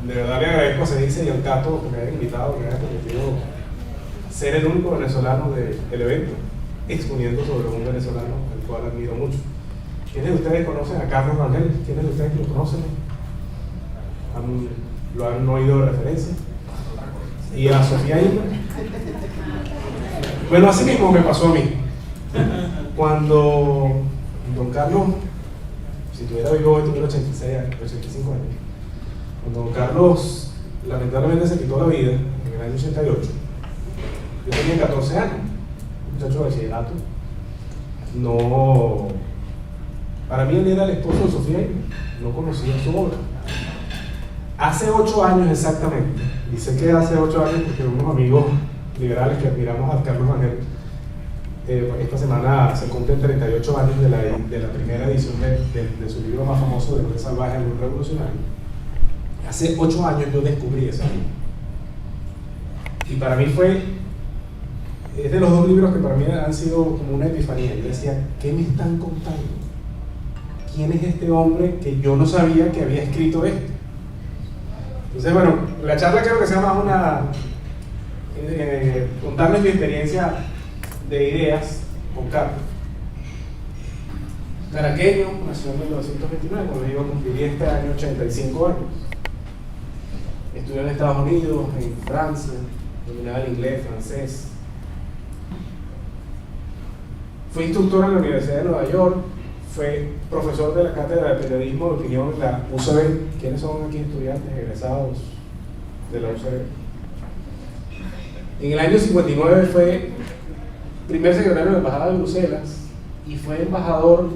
de verdad le agradezco a Cenice y al Cato que me hayan invitado, que me hayan permitido ser el único venezolano del evento, exponiendo sobre un venezolano al cual admiro mucho. ¿Quiénes de ustedes conocen a Carlos Rangel? ¿Quiénes de ustedes lo conocen? ¿Lo han oído de referencia? ¿Y a Sofía Inma? Bueno, así mismo me pasó a mí. Cuando don Carlos, si tuviera vivo hoy, tuviera 86 años, 85 años. Cuando don Carlos lamentablemente se quitó la vida en el año 88, yo tenía 14 años, muchacho de bachillerato. No, para mí él era el esposo de Sofía Inma, no conocía su obra. Hace 8 años exactamente, dice que hace 8 años porque unos amigos liberales que admiramos a Carlos Rangel, esta semana se cumplen 38 años de la primera edición de su libro más famoso, de El salvaje, el revolucionario. Hace 8 años yo descubrí ese libro. Y para mí es de los 2 libros que para mí han sido como una epifanía. Yo decía, ¿qué me están contando? ¿Quién es este hombre que yo no sabía que había escrito esto? Entonces, bueno, la charla creo que sea más contarles mi experiencia de ideas con Carlos. Caraqueño, nació en 1929, cuando iba a cumplir este año 85 años. Estudió en Estados Unidos, en Francia, dominaba el inglés, francés. Fue instructor en la Universidad de Nueva York, fue profesor de la Cátedra de Periodismo de Opinión en la UCB. ¿Quiénes son aquí estudiantes egresados de la UCB? En el año 59 fue primer secretario de Embajada de Bruselas y fue embajador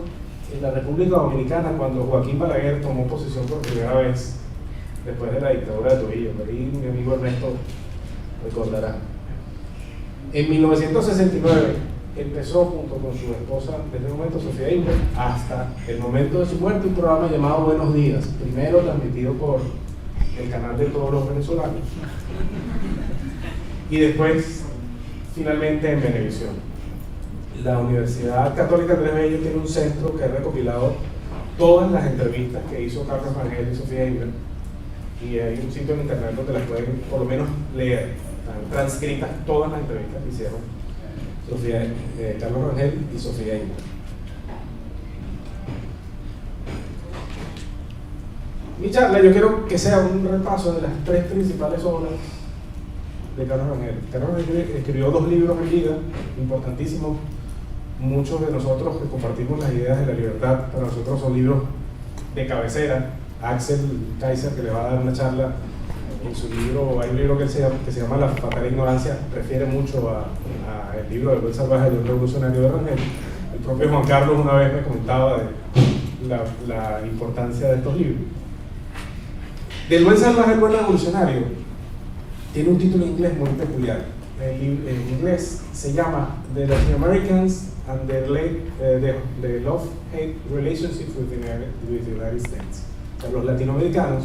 en la República Dominicana cuando Joaquín Balaguer tomó posesión por primera vez después de la dictadura de Trujillo. Por ahí mi amigo Ernesto recordará. En 1969 empezó junto con su esposa, desde el momento Sofía Inma, hasta el momento de su muerte, un programa llamado Buenos Días, primero transmitido por el canal de todos los venezolanos y después finalmente en Venevisión. La Universidad Católica Andrés Bello tiene un centro que ha recopilado todas las entrevistas que hizo Carlos Rangel y Sofía Inma, y hay un sitio en internet donde las pueden por lo menos leer. Están transcritas todas las entrevistas que hicieron Carlos Rangel y Sofía Inma. Mi charla yo quiero que sea un repaso de las 3 principales obras de Carlos Rangel. Carlos Rangel escribió 2 libros en vida, importantísimos. Muchos de nosotros que compartimos las ideas de la libertad, para nosotros son libros de cabecera. Axel Kaiser, que le va a dar una charla en su libro, hay un libro que se llama La fatal ignorancia, refiere mucho a el libro del buen salvaje y el revolucionario de Rangel. El propio Juan Carlos una vez me comentaba de la importancia de estos libros. Del buen salvaje al buen revolucionario tiene un título en inglés muy peculiar. En inglés se llama The Latin Americans and the Love-Hate Relationship with the United States. O sea, los latinoamericanos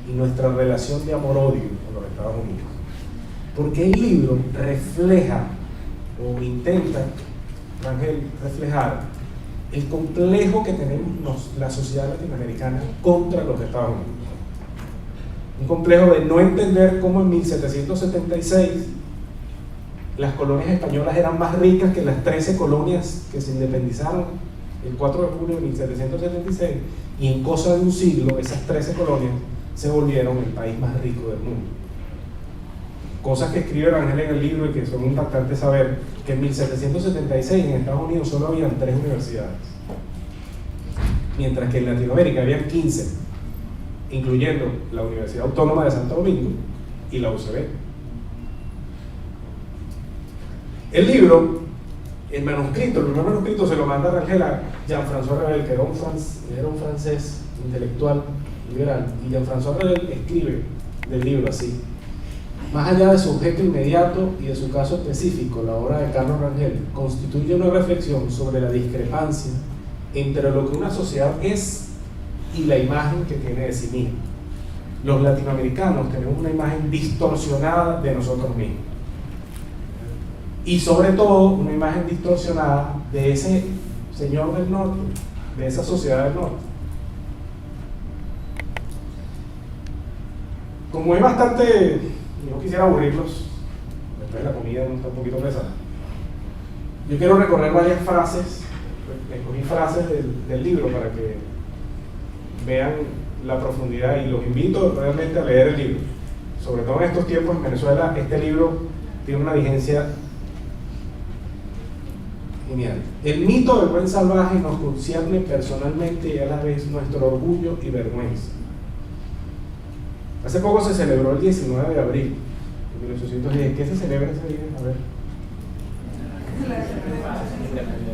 y nuestra relación de amor-odio con los Estados Unidos. Porque el libro refleja, o intenta, Rangel, reflejar el complejo que tenemos la sociedad latinoamericana contra los Estados Unidos. Un complejo de no entender cómo en 1776 las colonias españolas eran más ricas que las 13 colonias que se independizaron el 4 de junio de 1776, y en cosa de un siglo esas 13 colonias se volvieron el país más rico del mundo. Cosas que escribe Rangel en el libro y que son impactantes saber que en 1776 en Estados Unidos solo habían 3 universidades, mientras que en Latinoamérica habían 15, incluyendo la Universidad Autónoma de Santo Domingo y la UCB. El libro, el primer manuscrito se lo manda Rangel a Jean-François Revel, que era un francés intelectual liberal, y Jean-François Revel escribe del libro así: más allá de su objeto inmediato y de su caso específico, la obra de Carlos Rangel constituye una reflexión sobre la discrepancia entre lo que una sociedad es y la imagen que tiene de sí misma. Los latinoamericanos tenemos una imagen distorsionada de nosotros mismos, y sobre todo una imagen distorsionada de ese señor del norte, de esa sociedad del norte. Como es bastante, no quisiera aburrirlos, después de la comida no está un poquito pesada, yo quiero recorrer varias frases, escogí frases del libro para que vean la profundidad y los invito realmente a leer el libro. Sobre todo en estos tiempos en Venezuela, este libro tiene una vigencia genial. El mito del buen salvaje nos concierne personalmente y a la vez nuestro orgullo y vergüenza. Hace poco se celebró el 19 de abril de 1810. ¿Qué se celebra ese día? A ver.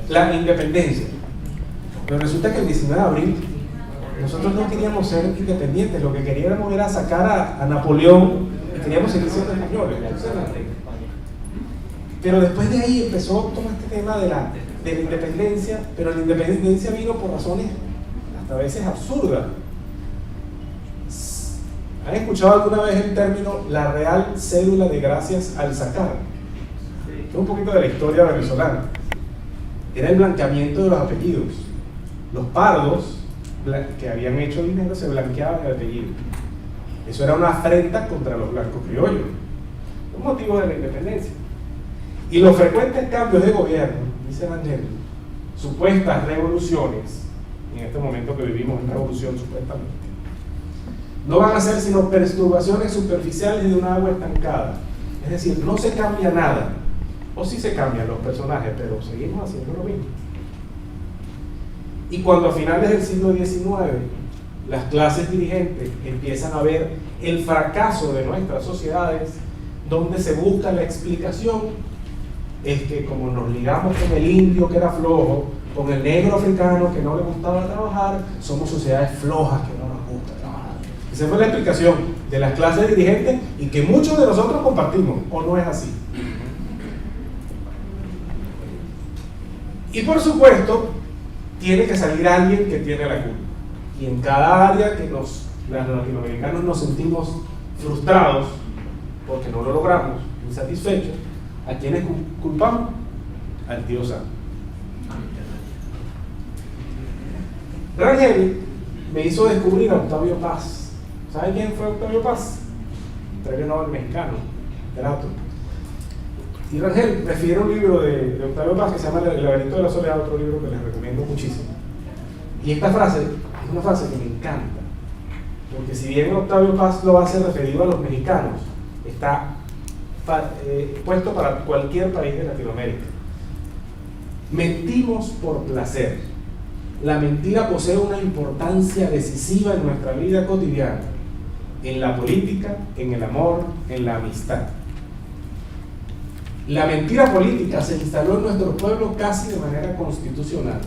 La independencia. Pero resulta que el 19 de abril nosotros no queríamos ser independientes, lo que queríamos era sacar a Napoleón y queríamos seguir siendo españoles. Pero después de ahí empezó todo este tema de la independencia, pero la independencia vino por razones hasta a veces absurdas. ¿Han escuchado alguna vez el término la Real Cédula de Gracias al Sacar? Es un poquito de la historia venezolana. Era el blanqueamiento de los apellidos. Los pardos que habían hecho dinero se blanqueaban el apellido. Eso era una afrenta contra los blancos criollos, un motivo de la independencia. Y los frecuentes cambios de gobierno, dice Rangel, supuestas revoluciones, en este momento que vivimos en revolución supuestamente, no van a ser sino perturbaciones superficiales de una agua estancada. Es decir, no se cambia nada, o sí se cambian los personajes, pero seguimos haciendo lo mismo. Y cuando a finales del siglo XIX las clases dirigentes empiezan a ver el fracaso de nuestras sociedades, donde se busca la explicación, es que como nos ligamos con el indio que era flojo, con el negro africano que no le gustaba trabajar, somos sociedades flojas que no nos gusta trabajar. Esa fue la explicación de las clases dirigentes y que muchos de nosotros compartimos, ¿o no es así? Y por supuesto, tiene que salir alguien que tiene la culpa. Y en cada área que los latinoamericanos nos sentimos frustrados porque no lo logramos, insatisfechos, ¿a quiénes culpamos? Al tío Sam. Rangel me hizo descubrir a Octavio Paz. ¿Sabe quién fue Octavio Paz? Premio Nobel mexicano, literato. Y Rangel refiere un libro de Octavio Paz que se llama El laberinto de la soledad, otro libro que les recomiendo muchísimo. Y esta frase es una frase que me encanta, porque si bien Octavio Paz lo hace referido a los mexicanos, está puesto para cualquier país de Latinoamérica. Mentimos por placer. La mentira posee una importancia decisiva en nuestra vida cotidiana, en la política, en el amor, en la amistad. La mentira política se instaló en nuestro pueblo casi de manera constitucional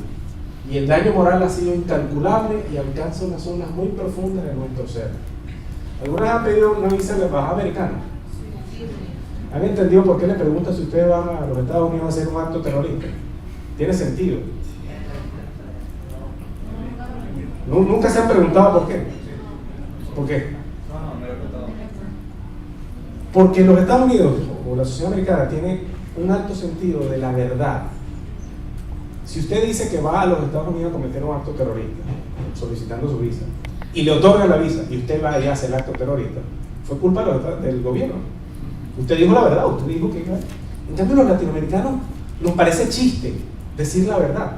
y el daño moral ha sido incalculable y alcanza unas zonas muy profundas de nuestro ser. ¿Algunas han pedido una visa a la embajada americana? ¿Han entendido por qué le preguntan si ustedes van a los Estados Unidos a hacer un acto terrorista? ¿Tiene sentido? ¿Nunca se han preguntado por qué? ¿Por qué? Porque los Estados Unidos o la sociedad americana tiene un alto sentido de la verdad. Si usted dice que va a los Estados Unidos a cometer un acto terrorista, solicitando su visa, y le otorgan la visa, y usted va y hace el acto terrorista, fue culpa del gobierno. Usted dijo la verdad, usted dijo que... En cambio, a los latinoamericanos nos parece chiste decir la verdad,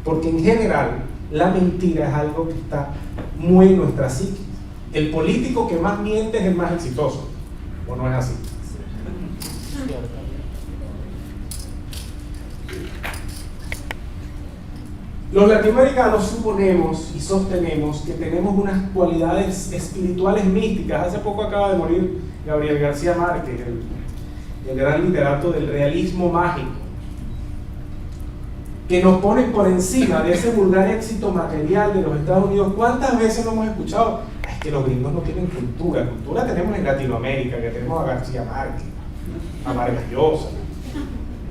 porque en general la mentira es algo que está muy en nuestra psique. El político que más miente es el más exitoso, ¿o no es así? Los latinoamericanos suponemos y sostenemos que tenemos unas cualidades espirituales místicas. Hace poco acaba de morir Gabriel García Márquez, el gran literato del realismo mágico, que nos ponen por encima de ese vulgar éxito material de los Estados Unidos. ¿Cuántas veces lo hemos escuchado? Es que los gringos no tienen cultura. Cultura tenemos en Latinoamérica, que tenemos a García Márquez, a Vargas Llosa,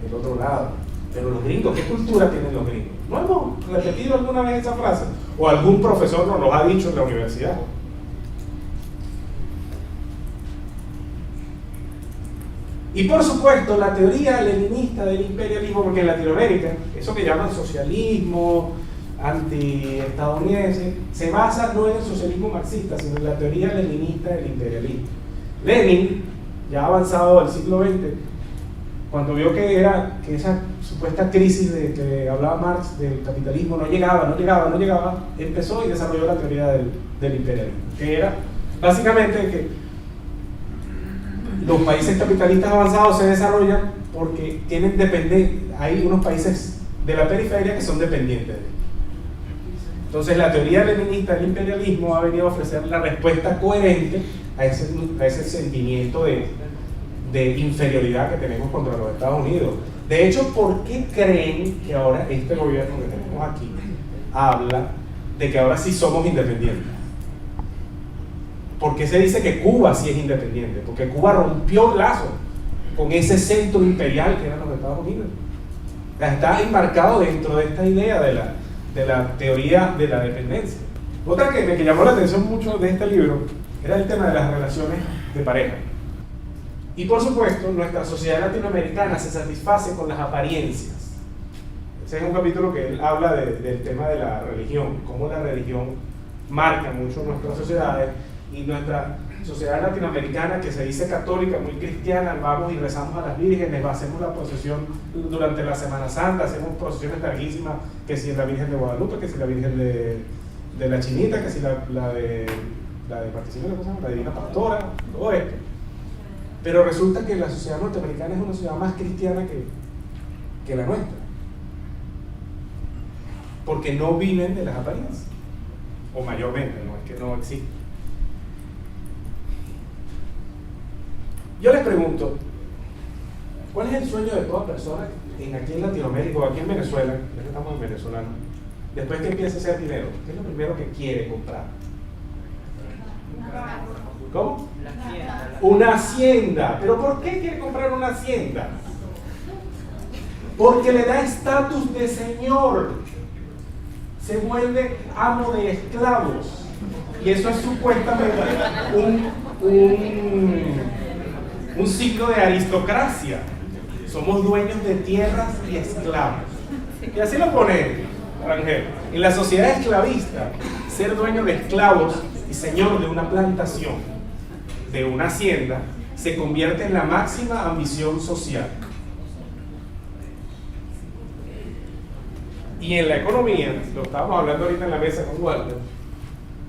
del otro lado. Pero los gringos, ¿qué cultura tienen los gringos? ¿No hemos repetido alguna vez esa frase? ¿O algún profesor nos lo ha dicho en la universidad? Y por supuesto, la teoría leninista del imperialismo, porque en Latinoamérica, eso que llaman socialismo, antiestadounidense se basa no en el socialismo marxista, sino en la teoría leninista del imperialismo. Lenin, ya avanzado al siglo XX, cuando vio que esa supuesta crisis de que hablaba Marx del capitalismo no llegaba, empezó y desarrolló la teoría del imperialismo, que era básicamente que los países capitalistas avanzados se desarrollan porque tienen hay unos países de la periferia que son dependientes de ellos. Entonces la teoría leninista del imperialismo ha venido a ofrecer la respuesta coherente a ese sentimiento de inferioridad que tenemos contra los Estados Unidos. De hecho, ¿por qué creen que ahora este gobierno que tenemos aquí habla de que ahora sí somos independientes? ¿Por qué se dice que Cuba sí es independiente? Porque Cuba rompió lazos con ese centro imperial que eran los Estados Unidos. Está enmarcado dentro de esta idea de la teoría de la dependencia. Otra que me llamó la atención mucho de este libro era el tema de las relaciones de pareja. Y por supuesto, nuestra sociedad latinoamericana se satisface con las apariencias. Ese es un capítulo que él habla del tema de la religión, cómo la religión marca mucho nuestras sociedades, y nuestra sociedad latinoamericana, que se dice católica, muy cristiana, vamos y rezamos a las vírgenes, hacemos la procesión durante la Semana Santa, hacemos procesiones larguísimas, que si la Virgen de Guadalupe, que si la Virgen de la Chinita, que si la de Participación, la Divina Pastora, todo esto. Pero resulta que la sociedad norteamericana es una sociedad más cristiana que la nuestra, porque no viven de las apariencias, o mayormente, no es que no existen. Yo les pregunto, ¿cuál es el sueño de toda persona aquí en Latinoamérica o aquí en Venezuela, ya que estamos en venezolano, después que empiece a hacer dinero? ¿Qué es lo primero que quiere comprar? ¿Cómo? Una hacienda. ¿Pero por qué quiere comprar una hacienda? Porque le da estatus de señor. Se vuelve amo de esclavos. Y eso es supuestamente un ciclo de aristocracia. Somos dueños de tierras y esclavos. Y así lo pone Rangel. En la sociedad esclavista, ser dueño de esclavos y señor de una plantación, de una hacienda, se convierte en la máxima ambición social. Y en la economía, lo estábamos hablando ahorita en la mesa con Walter,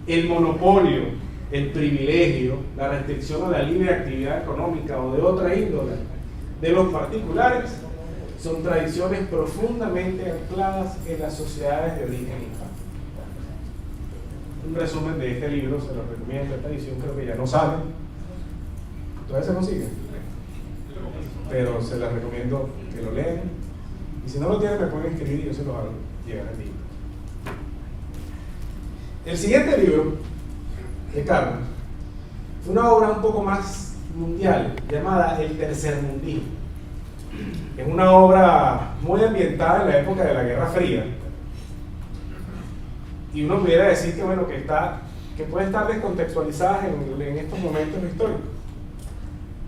el monopolio, el privilegio, la restricción a la libre actividad económica o de otra índole de los particulares son tradiciones profundamente ancladas en las sociedades de origen hispano. Un resumen de este libro, se lo recomiendo, esta edición creo que ya no sale, todavía se consigue, pero se les recomiendo que lo lean, y si no lo tienen me pueden escribir y yo se los hago llegar al libro. El siguiente libro de Carlos fue una obra un poco más mundial llamada El Tercermundismo. Es una obra muy ambientada en la época de la Guerra Fría, y uno pudiera decir que bueno, que puede estar descontextualizada en estos momentos históricos,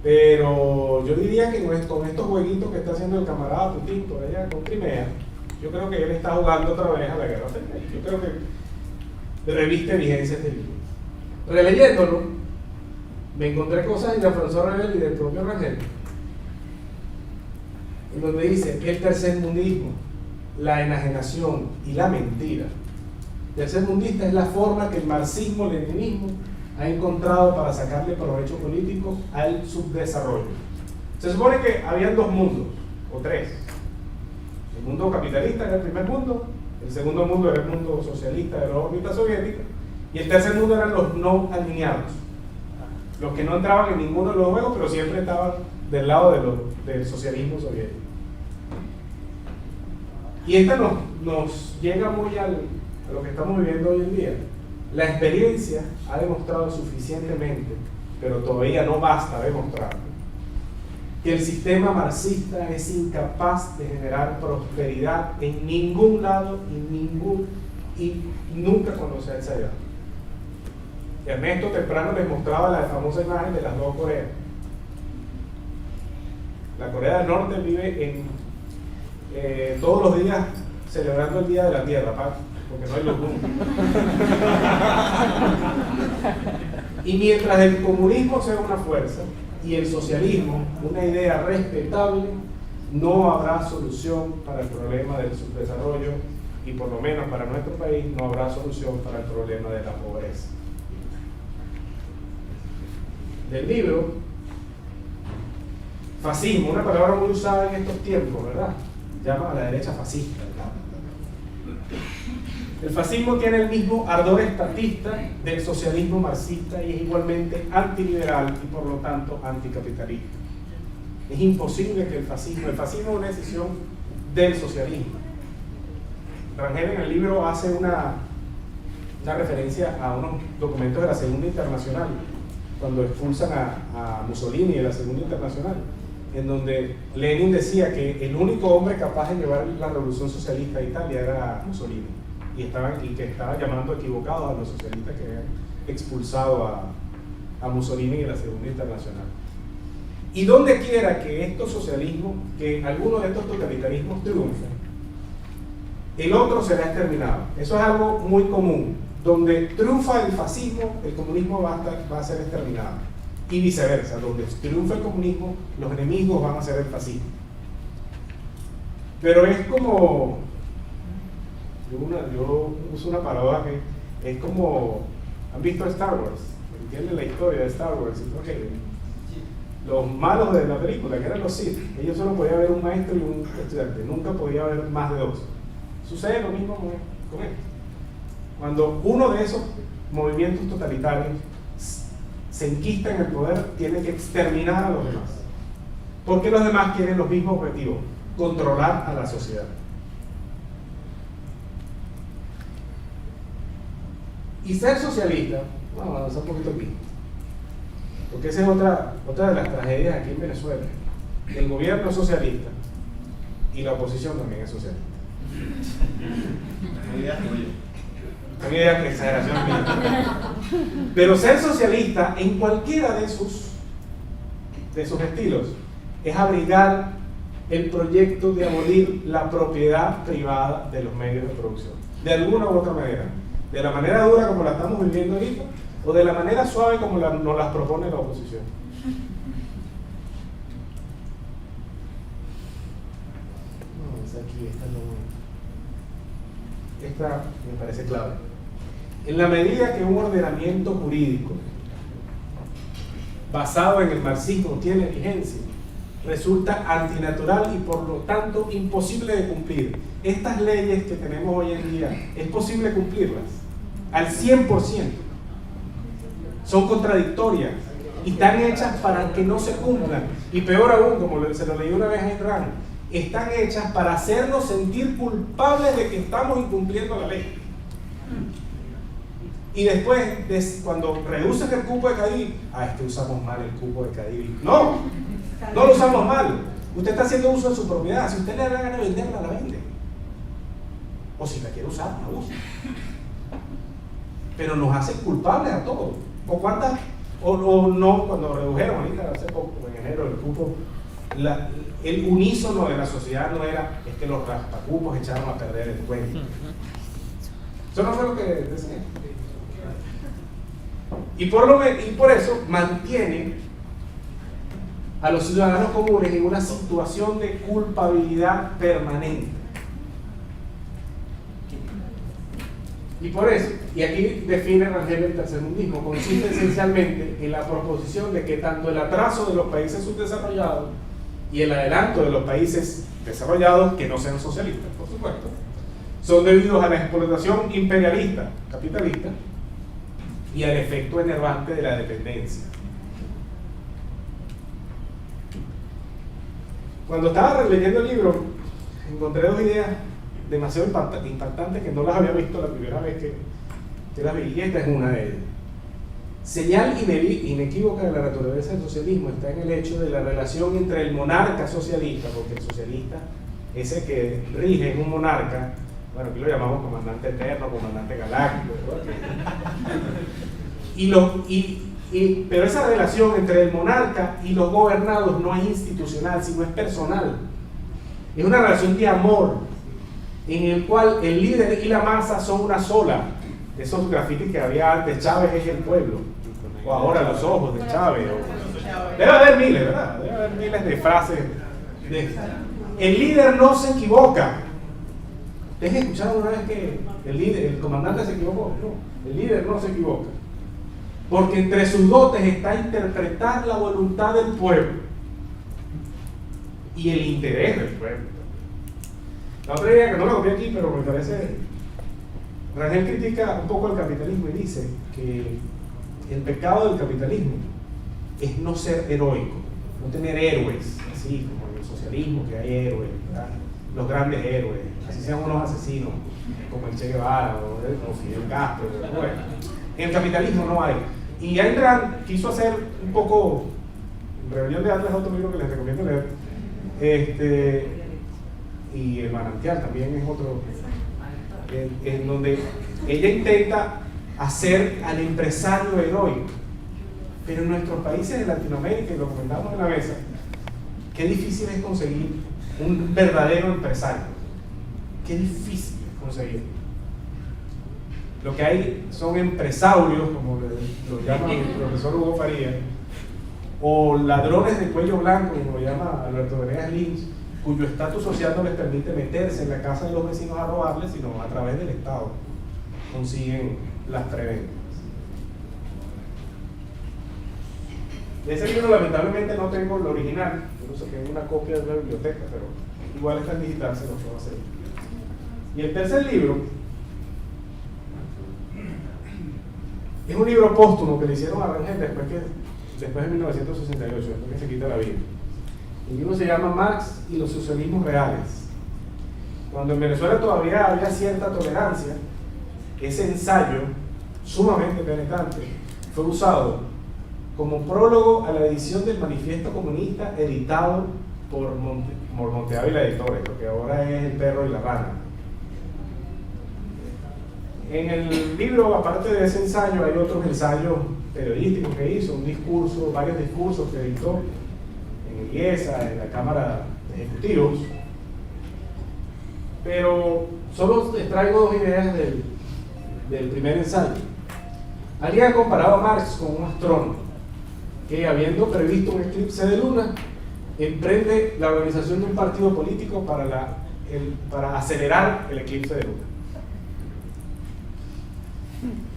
pero yo diría que con estos jueguitos que está haciendo el camarada Putin por allá con Crimea, yo creo que él está jugando otra vez a la Guerra Fría. Yo creo que reviste vigencia este libro. Releyéndolo, me encontré cosas de Jean-François Revel y del propio Rangel, en donde dice que el tercermundismo, la enajenación y la mentira. Tercermundista es la forma que el marxismo-leninismo ha encontrado para sacarle provecho político al subdesarrollo. Se supone que habían dos mundos, o tres. El mundo capitalista era el primer mundo, el segundo mundo era el mundo socialista de la órbita soviética, y el tercer mundo eran los no alineados, los que no entraban en ninguno de los juegos, pero siempre estaban del lado del socialismo soviético. Y esta nos llega muy a lo que estamos viviendo hoy en día. La experiencia ha demostrado suficientemente, pero todavía no basta demostrar, que el sistema marxista es incapaz de generar prosperidad en ningún lado y nunca cuando se ha ensayado. Ernesto temprano les mostraba la famosa imagen de las dos Coreas. La Corea del Norte vive todos los días celebrando el Día de la Tierra, porque no hay luz nunca. Y mientras el comunismo sea una fuerza y el socialismo una idea respetable, no habrá solución para el problema del subdesarrollo y por lo menos para nuestro país no habrá solución para el problema de la pobreza. Del libro, fascismo, una palabra muy usada en estos tiempos, ¿verdad? Llama a la derecha fascista, ¿verdad? El fascismo tiene el mismo ardor estatista del socialismo marxista y es igualmente antiliberal y por lo tanto anticapitalista. Es imposible que el fascismo es una decisión del socialismo. Rangel en el libro hace una referencia a unos documentos de la Segunda Internacional, cuando expulsan a Mussolini de la Segunda Internacional, en donde Lenin decía que el único hombre capaz de llevar la revolución socialista a Italia era Mussolini, y que estaba llamando equivocados a los socialistas que habían expulsado a Mussolini de la Segunda Internacional. Y donde quiera que estos socialismos, que algunos de estos totalitarismos triunfen, el otro será exterminado. Eso es algo muy común. Donde triunfa el fascismo, el comunismo va a ser exterminado. Y viceversa, donde triunfa el comunismo, los enemigos van a ser el fascismo. Pero es como, yo uso una palabra que es como, ¿han visto Star Wars? ¿Entienden la historia de Star Wars? Okay. Los malos de la película, que eran los Sith, ellos solo podían haber un maestro y un estudiante, nunca podía haber más de dos. Sucede lo mismo con esto. Cuando uno de esos movimientos totalitarios se enquista en el poder, tiene que exterminar a los demás. Porque los demás quieren los mismos objetivos: controlar a la sociedad. Y ser socialista, vamos a avanzar un poquito aquí, porque esa es otra de las tragedias aquí en Venezuela. El gobierno es socialista y la oposición también es socialista. Una idea de exageración mía. Pero ser socialista en cualquiera de sus estilos es abrigar el proyecto de abolir la propiedad privada de los medios de producción, de alguna u otra manera, de la manera dura como la estamos viviendo ahorita o de la manera suave como nos las propone la oposición. No, es aquí, esta me parece clave. En la medida que un ordenamiento jurídico basado en el marxismo tiene vigencia, resulta antinatural y por lo tanto imposible de cumplir. Estas leyes que tenemos hoy en día, es posible cumplirlas al 100%. Son contradictorias y están hechas para que no se cumplan. Y peor aún, como se lo leí una vez a Enran, están hechas para hacernos sentir culpables de que estamos incumpliendo la ley. Y después, cuando reducen el cupo de CADIVI, es que usamos mal el cupo de CADIVI. No lo usamos mal. Usted está haciendo uso de su propiedad. Si usted le da la gana de venderla, la vende. O si la quiere usar, la usa. Pero nos hacen culpables a todos. O no, cuando redujeron ahorita hace poco, en enero, el cupo, el unísono de la sociedad no era, es que los raspacupos echaron a perder el cuento. Eso no fue lo que decía. Y por eso mantiene a los ciudadanos comunes en una situación de culpabilidad permanente. Y por eso, y aquí define Rangel el tercermundismo, consiste esencialmente en la proposición de que tanto el atraso de los países subdesarrollados y el adelanto de los países desarrollados, que no sean socialistas, por supuesto, son debidos a la explotación imperialista, capitalista, y al efecto enervante de la dependencia. Cuando estaba leyendo el libro, encontré dos ideas demasiado impactantes que no las había visto la primera vez que las vi, y esta es una de ellas. Señal inequívoca de la naturaleza del socialismo está en el hecho de la relación entre el monarca socialista, porque el socialista, ese que rige, es un monarca. Bueno, aquí lo llamamos comandante eterno, comandante galáctico, pero esa relación entre el monarca y los gobernados no es institucional, sino es personal. Es una relación de amor en el cual el líder y la masa son una sola. Esos grafitis que había antes, Chávez es el pueblo, o ahora los ojos de Chávez. Debe haber miles, ¿verdad? Debe haber miles de frases. El líder no se equivoca. ¿Ustedes escucharon una vez que el comandante se equivocó? No, el líder no se equivoca. Porque entre sus dotes está interpretar la voluntad del pueblo y el interés del pueblo. La otra idea que no la copié aquí, pero me parece, Rangel critica un poco el capitalismo y dice que el pecado del capitalismo es no ser heroico, no tener héroes, así como en el socialismo que hay héroes, ¿verdad? Los grandes héroes, así sean unos asesinos como el Che Guevara o Fidel Castro. Bueno, en el capitalismo no hay. Y Ayn Rand quiso hacer un poco, Rebelión de Atlas es otro libro que les recomiendo leer, y El Manantial también es otro, en donde ella intenta hacer al empresario heroico. Pero en nuestros países de Latinoamérica, y lo comentamos en la mesa, qué difícil es conseguir un verdadero empresario. Qué difícil es conseguir. Lo que hay son empresarios, como lo llama el profesor Hugo Farías, o ladrones de cuello blanco, como lo llama Alberto Venegas Lynch, cuyo estatus social no les permite meterse en la casa de los vecinos a robarles, sino a través del Estado consiguen las preventas. De ese libro lamentablemente no tengo el original, yo no sé, tengo una copia de la biblioteca, pero igual está en digital, se lo puedo hacer. Y el tercer libro es un libro póstumo que le hicieron a Rangel después de 1968, después que se quita la vida. El libro se llama Marx y los socialismos reales. Cuando en Venezuela todavía había cierta tolerancia, ese ensayo sumamente penetrante fue usado como prólogo a la edición del Manifiesto Comunista editado por Monte Ávila Editores, lo que ahora es El Perro y la Rana. En el libro, aparte de ese ensayo, hay otros ensayos periodísticos que hizo, varios discursos que editó en el IESA, en la Cámara de Ejecutivos. Pero solo les traigo dos ideas del primer ensayo. Alguien ha comparado a Marx con un astrónomo que, habiendo previsto un eclipse de luna, emprende la organización de un partido político para acelerar el eclipse de luna.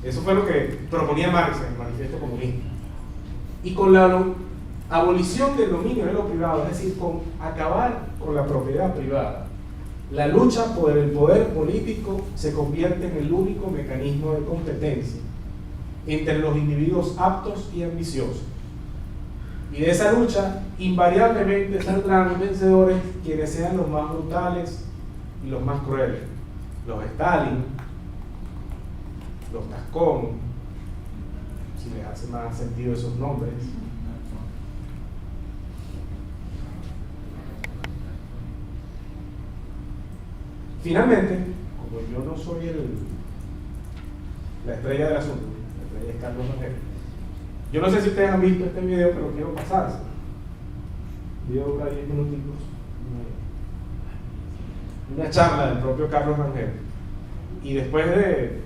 Eso fue lo que proponía Marx en el Manifiesto Comunista. Y con la abolición del dominio de lo privado, es decir, con acabar con la propiedad privada, la lucha por el poder político se convierte en el único mecanismo de competencia entre los individuos aptos y ambiciosos. Y de esa lucha, invariablemente saldrán vencedores quienes sean los más brutales y los más crueles. Los Stalin, los Tascón, si les hace más sentido esos nombres. Finalmente, como yo no soy la estrella del asunto, la estrella es Carlos Rangel. Yo no sé si ustedes han visto este video, pero quiero pasarse. El video dura 10 minutitos. Una charla del propio Carlos Rangel. Y después de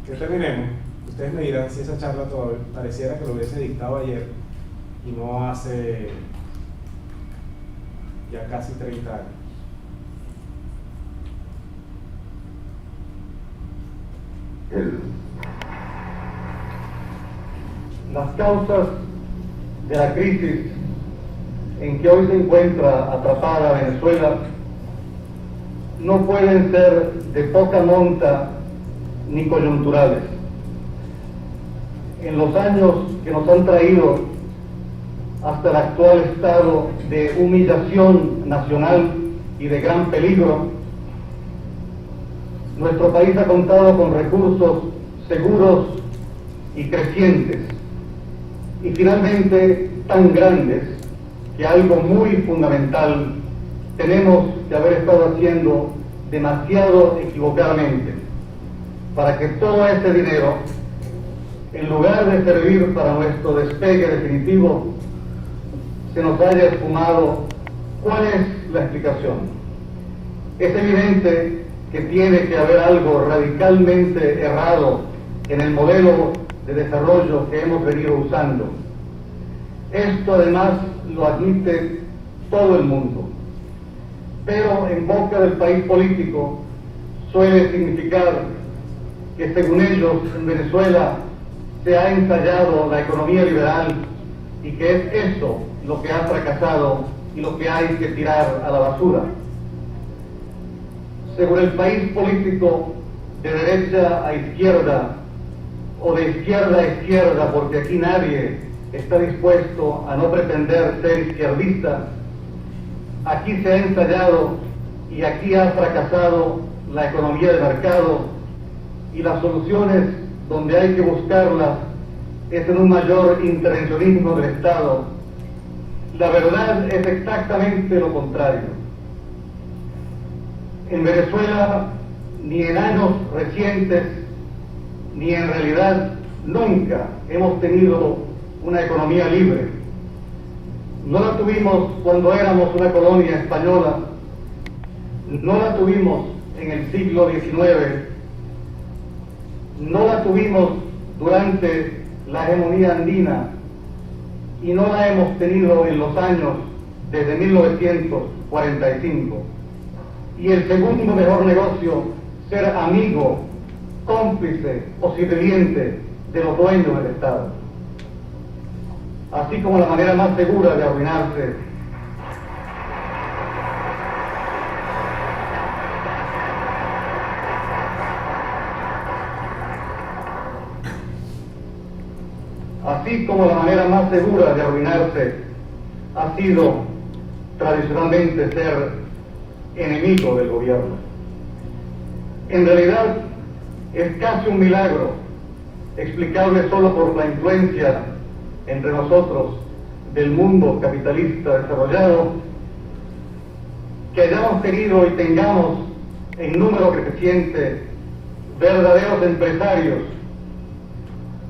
que terminemos, ustedes me dirán si esa charla todavía pareciera que lo hubiese dictado ayer y no hace ya casi 30 años. Las causas de la crisis en que hoy se encuentra atrapada Venezuela no pueden ser de poca monta ni coyunturales. En los años que nos han traído hasta el actual estado de humillación nacional y de gran peligro, nuestro país ha contado con recursos seguros y crecientes, y finalmente tan grandes que algo muy fundamental tenemos que haber estado haciendo demasiado equivocadamente para que todo ese dinero, en lugar de servir para nuestro despegue definitivo, se nos haya esfumado. ¿Cuál es la explicación? Es evidente que tiene que haber algo radicalmente errado en el modelo de desarrollo que hemos venido usando. Esto además lo admite todo el mundo, pero en boca del país político suele significar que según ellos en Venezuela se ha ensayado la economía liberal y que es eso lo que ha fracasado y lo que hay que tirar a la basura. Según el país político, de derecha a izquierda o de izquierda a izquierda, porque aquí nadie está dispuesto a no pretender ser izquierdista, aquí se ha ensayado y aquí ha fracasado la economía de mercado, y las soluciones donde hay que buscarlas es en un mayor intervencionismo del Estado. La verdad es exactamente lo contrario. En Venezuela, ni en años recientes, ni en realidad nunca hemos tenido una economía libre. No la tuvimos cuando éramos una colonia española, no la tuvimos en el siglo XIX, no la tuvimos durante la hegemonía andina y no la hemos tenido en los años desde 1945. Y el segundo mejor negocio, ser amigo, cómplice o sirviente de los dueños del Estado. Así como la manera más segura de arruinarse ha sido tradicionalmente ser enemigo del gobierno. En realidad es casi un milagro, explicable solo por la influencia entre nosotros del mundo capitalista desarrollado, que hayamos tenido y tengamos en número creciente verdaderos empresarios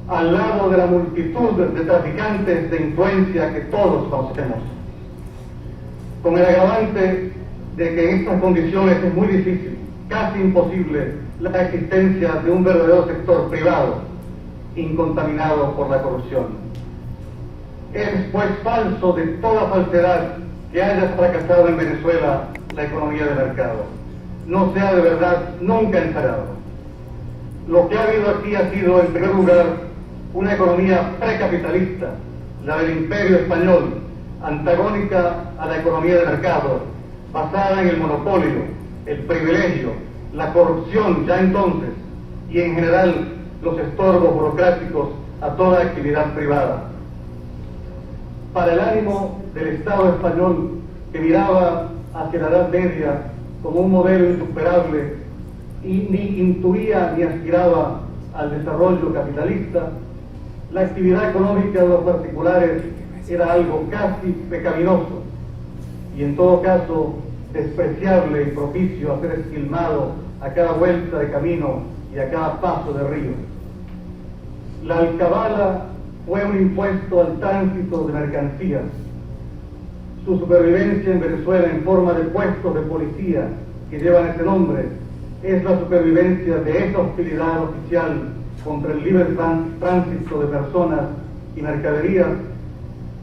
al lado de la multitud de traficantes de influencia que todos conocemos, con el agravante de que en estas condiciones es muy difícil, casi imposible, la existencia de un verdadero sector privado incontaminado por la corrupción. Es pues falso de toda falsedad que haya fracasado en Venezuela la economía de mercado. No se ha de verdad nunca ensayado. Lo que ha habido aquí ha sido, en primer lugar, una economía precapitalista, la del Imperio Español, antagónica a la economía de mercado, basada en el monopolio, el privilegio, la corrupción ya entonces, y en general los estorbos burocráticos a toda actividad privada. Para el ánimo del Estado español, que miraba hacia la Edad Media como un modelo insuperable y ni intuía ni aspiraba al desarrollo capitalista, la actividad económica de los particulares era algo casi pecaminoso y en todo caso despreciable y propicio a ser esquilmado a cada vuelta de camino y a cada paso de río. La alcabala fue un impuesto al tránsito de mercancías. Su supervivencia en Venezuela en forma de puestos de policía que llevan ese nombre es la supervivencia de esa hostilidad oficial contra el libre tránsito de personas y mercaderías,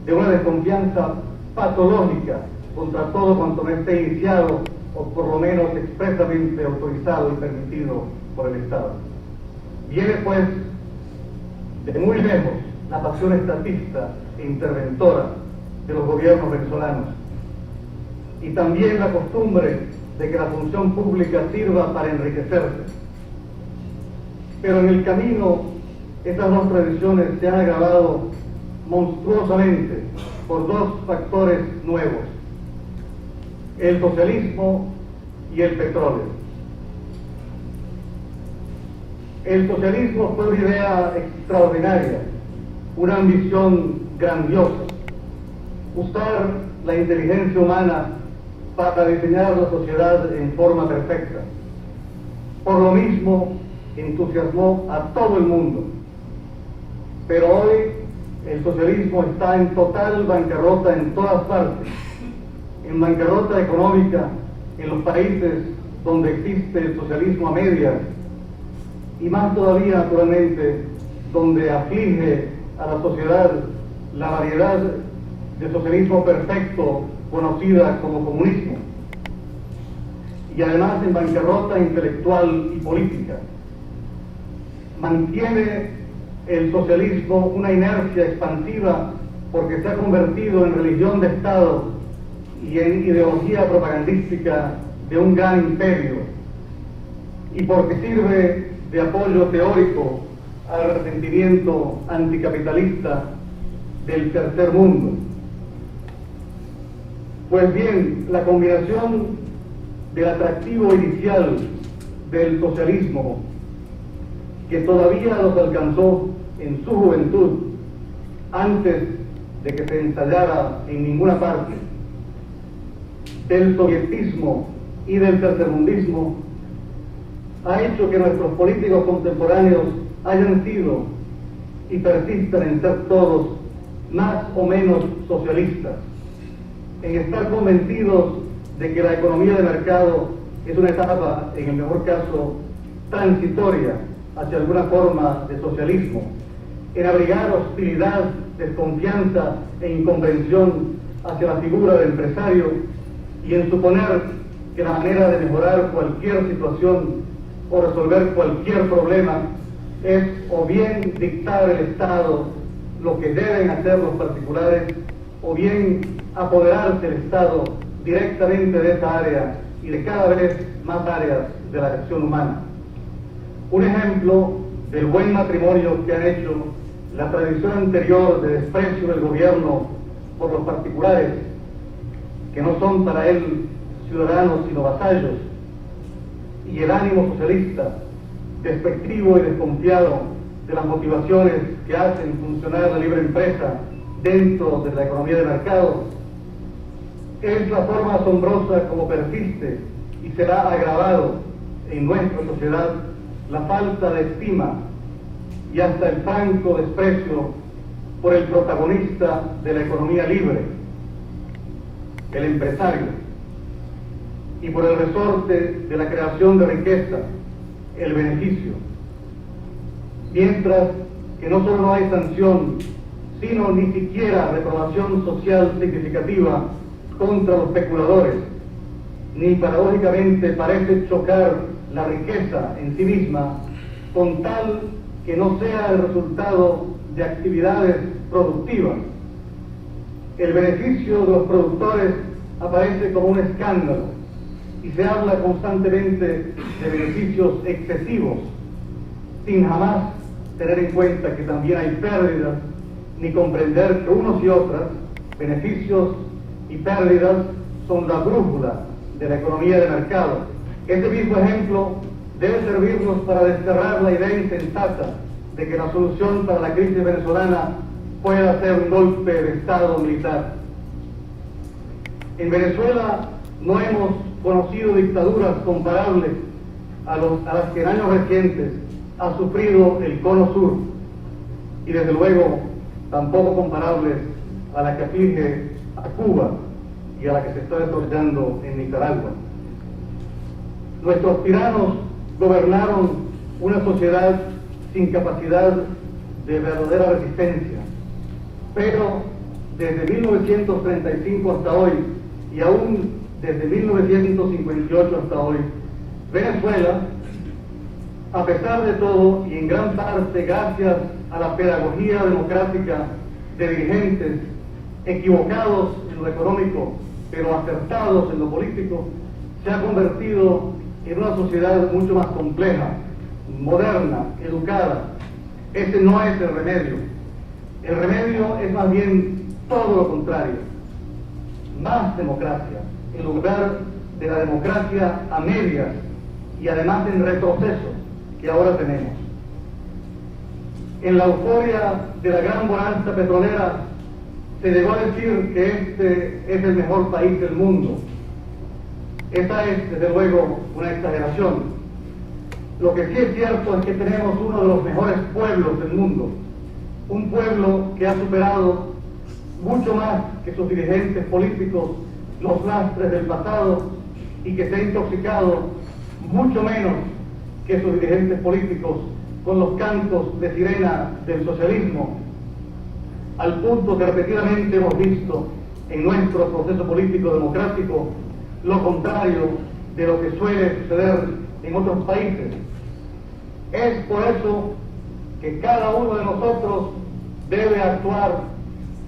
de una desconfianza patológica contra todo cuanto no esté iniciado o por lo menos expresamente autorizado y permitido por el Estado. Viene pues de muy lejos la pasión estatista e interventora de los gobiernos venezolanos y también la costumbre de que la función pública sirva para enriquecerse. Pero en el camino estas dos tradiciones se han agravado monstruosamente por dos factores nuevos: el socialismo y el petróleo. El socialismo fue una idea extraordinaria, una ambición grandiosa: usar la inteligencia humana para diseñar la sociedad en forma perfecta. Por lo mismo, entusiasmó a todo el mundo. Pero hoy el socialismo está en total bancarrota en todas partes, en bancarrota económica en los países donde existe el socialismo a medias, y más todavía, naturalmente, donde aflige a la sociedad la variedad de socialismo perfecto conocida como comunismo, y además en bancarrota intelectual y política. Mantiene el socialismo una inercia expansiva porque se ha convertido en religión de Estado y en ideología propagandística de un gran imperio, y porque sirve de apoyo teórico al resentimiento anticapitalista del tercer mundo. Pues bien, la combinación del atractivo inicial del socialismo, que todavía los alcanzó en su juventud, antes de que se ensayara en ninguna parte, del sovietismo y del tercermundismo, ha hecho que nuestros políticos contemporáneos hayan sido y persistan en ser todos más o menos socialistas, en estar convencidos de que la economía de mercado es una etapa, en el mejor caso, transitoria hacia alguna forma de socialismo, en abrigar hostilidad, desconfianza e incomprensión hacia la figura del empresario, y en suponer que la manera de mejorar cualquier situación o resolver cualquier problema es o bien dictar el Estado lo que deben hacer los particulares, o bien apoderarse el Estado directamente de esa área y de cada vez más áreas de la acción humana. Un ejemplo del buen matrimonio que han hecho la tradición anterior de desprecio del gobierno por los particulares, que no son para él ciudadanos sino vasallos, y el ánimo socialista, despectivo y desconfiado de las motivaciones que hacen funcionar la libre empresa dentro de la economía de mercado, es la forma asombrosa como persiste y será agravado en nuestra sociedad la falta de estima y hasta el franco desprecio por el protagonista de la economía libre, el empresario, y por el resorte de la creación de riqueza, el beneficio. Mientras que no solo no hay sanción, sino ni siquiera reprobación social significativa contra los especuladores, ni paradójicamente parece chocar la riqueza en sí misma con tal que no sea el resultado de actividades productivas. El beneficio de los productores aparece como un escándalo y se habla constantemente de beneficios excesivos, sin jamás tener en cuenta que también hay pérdidas, ni comprender que unos y otras, beneficios y pérdidas, son la brújula de la economía de mercado. Este mismo ejemplo debe servirnos para desterrar la idea insensata de que la solución para la crisis venezolana pueda ser un golpe de Estado militar. En Venezuela no hemos conocido dictaduras comparables a las que en años recientes ha sufrido el Cono Sur, y desde luego tampoco comparables a la que aflige a Cuba y a la que se está desarrollando en Nicaragua. Nuestros tiranos gobernaron una sociedad sin capacidad de verdadera resistencia, pero desde 1935 hasta hoy, y aún desde 1958 hasta hoy, Venezuela, a pesar de todo y en gran parte gracias a la pedagogía democrática de dirigentes equivocados en lo económico, pero acertados en lo político, se ha convertido en una sociedad mucho más compleja, moderna, educada. Ese no es el remedio. El remedio es más bien todo lo contrario: más democracia, en lugar de la democracia a medias y además en retroceso que ahora tenemos. En la euforia de la gran bonanza petrolera se llegó a decir que este es el mejor país del mundo. Esta es, desde luego, una exageración. Lo que sí es cierto es que tenemos uno de los mejores pueblos del mundo, un pueblo que ha superado mucho más que sus dirigentes políticos los lastres del pasado y que se ha intoxicado mucho menos que sus dirigentes políticos con los cantos de sirena del socialismo, al punto que repetidamente hemos visto en nuestro proceso político democrático lo contrario de lo que suele suceder en otros países. Es por eso que cada uno de nosotros debe actuar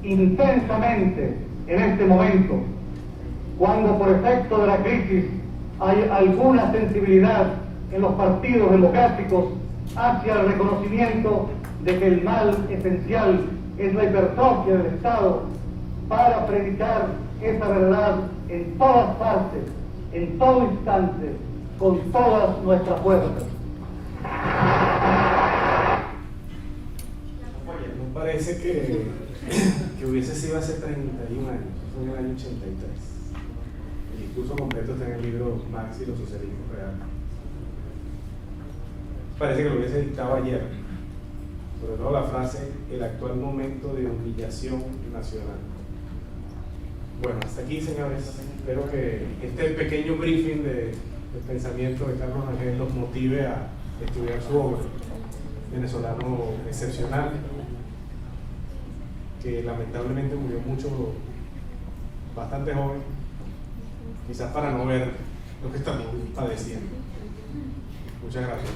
intensamente en este momento, cuando por efecto de la crisis hay alguna sensibilidad en los partidos democráticos hacia el reconocimiento de que el mal esencial es la hipertrofia del Estado, para predicar esa verdad en todas partes, en todo instante, con todas nuestras fuerzas. No parece que hubiese sido hace 31 años, fue en el año 83. El discurso completo está en el libro Marx y los socialismos reales. Parece que lo hubiese dictado ayer, sobre todo la frase, el actual momento de humillación nacional. Bueno, hasta aquí, señores. Espero que este pequeño briefing de pensamiento de Carlos Rangel los motive a estudiar su obra. Venezolano excepcional, que lamentablemente murió bastante joven, quizás para no ver lo que estamos padeciendo. Muchas gracias.